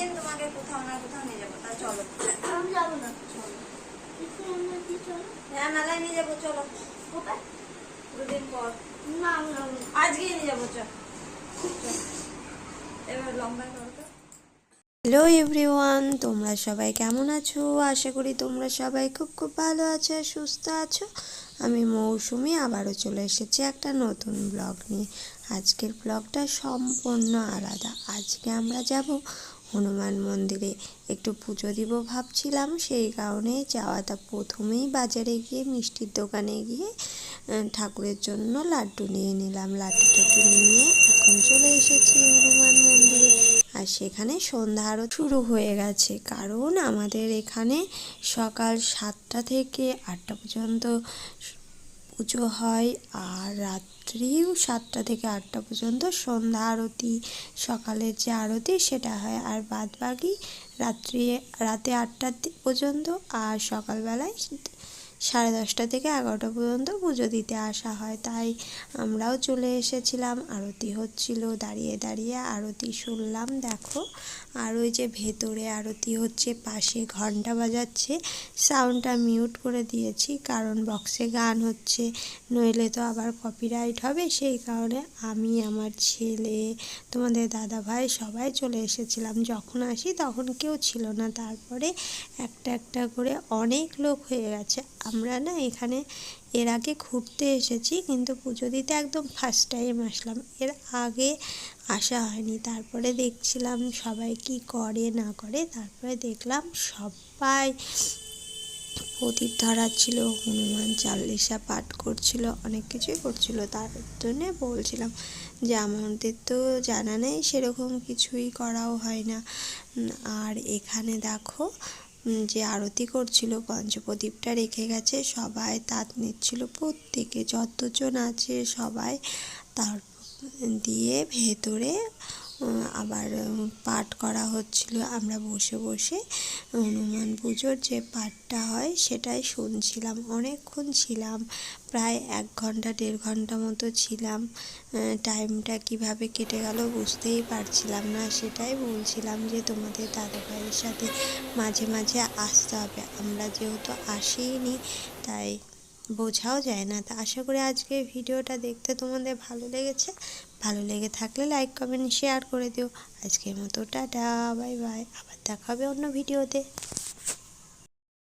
প্রতিদিন তোমাকে কোথাও না কোথাও নিয়ে যাবো। তা চলো। আমি যাবো না। চলো। চলো। হ্যাঁ, মেলায় নিয়ে যাবো, চলো। কোথায়? দুদিন পর। না আমি যাবো না। আজকেই নিয়ে যাবো, চল। এবার লম্বা করো তো। হ্যালো এভরিওয়ান, তোমরা সবাই কেমন আছো? আশা করি তোমরা সবাই খুব খুব ভালো আছো আর সুস্থ আছো। আমি মৌসুমি আবারও চলে এসেছি একটা নতুন ব্লগ নিয়ে। আজকের ব্লগটা সম্পূর্ণ আলাদা। আজকে আমরা যাব হনুমান মন্দিরে, একটু পুজো দিব ভাবছিলাম, সেই কারণে যাওয়াটা। প্রথমেই বাজারে গিয়ে মিষ্টির দোকানে গিয়ে ঠাকুরের জন্য লাড্ডু নিয়ে নিলাম। লাড্ডু টাড্ডু নিয়ে এখন চলে এসেছি হনুমান মন্দিরে। আর সেখানে সন্ধ্যা আরও শুরু হয়ে গেছে, কারণ আমাদের এখানে সকাল 7টা থেকে 8টা পর্যন্ত পুজো হয়, আর রাত্রিও 7টা থেকে 8টা পর্যন্ত সন্ধ্যা আরতি, সকালের যে আরতি সেটা হয়। আর বাদবাকি রাতে 8টা পর্যন্ত, আর সকালবেলায় 10:30 থেকে 11টা পর্যন্ত পুজো দিতে আসা হয়। তাই আমরাও চলে এসেছিলাম। আরতি হচ্ছিল, দাঁড়িয়ে দাঁড়িয়ে আরতি শুনলাম। দেখো, আর ওই যে ভেতরে আরতি হচ্ছে, পাশে ঘন্টা বাজাচ্ছে। সাউন্ডটা মিউট করে দিয়েছি, কারণ বক্সে গান হচ্ছে, নইলে তো আবার কপিরাইট হবে। সেই কারণে আমি, আমার ছেলে, তোমাদের দাদা ভাই সবাই চলে এসেছিলাম। যখন আসি তখন কেউ ছিল না। তারপরে একটা একটা করে অনেক লোক হয়ে গেছে। আমরা না এখানে এর আগে ঘুরতে এসেছি, কিন্তু পুজো দিতে একদম ফার্স্ট টাইম আসলাম, এর আগে আসা হয়নি। তারপরে দেখছিলাম সবাই কি করে না করে, তারপরে দেখলাম সবাই প্রদীপ ধরাচ্ছিল, হনুমান চালিসা পাঠ করছিল, অনেক কিছুই করছিল। তার জন্যে বলছিলাম যে আমাদের তো জানা নেই, সেরকম কিছুই করাও হয় না। আর এখানে দেখো যে আরতি করছিল, পঞ্চপ্রদীপটা রেখে গেছে, সবাই তাত নিচ্ছিল, প্রত্যেকে যতজন আছে সবাই। তার দিয়ে ভেতরে আবার পাঠ করা হচ্ছিল। আমরা বসে বসে হনুমান পুজোর যে পাঠটা হয় সেটাই শুনছিলাম। অনেকক্ষণ ছিলাম, প্রায় 1 ঘন্টা 1.5 ঘন্টা মতো ছিলাম। টাইমটা কিভাবে কেটে গেল বুঝতেই পারছিলাম না। সেটাই বলছিলাম যে তোমাদের দাদাভাইয়ের সাথে মাঝে মাঝে আসতে হবে, আমরা যেহেতু আসিনি তাই বোঝাও যায় না। তা আশা করি আজকে ভিডিওটা দেখতে তোমাদের ভালো লেগেছে। ভালো লেগে থাকলে লাইক কমেন্ট শেয়ার করে দিও। আজকের মতো টাটা, বাই বাই, আবার দেখা হবে অন্য ভিডিওতে।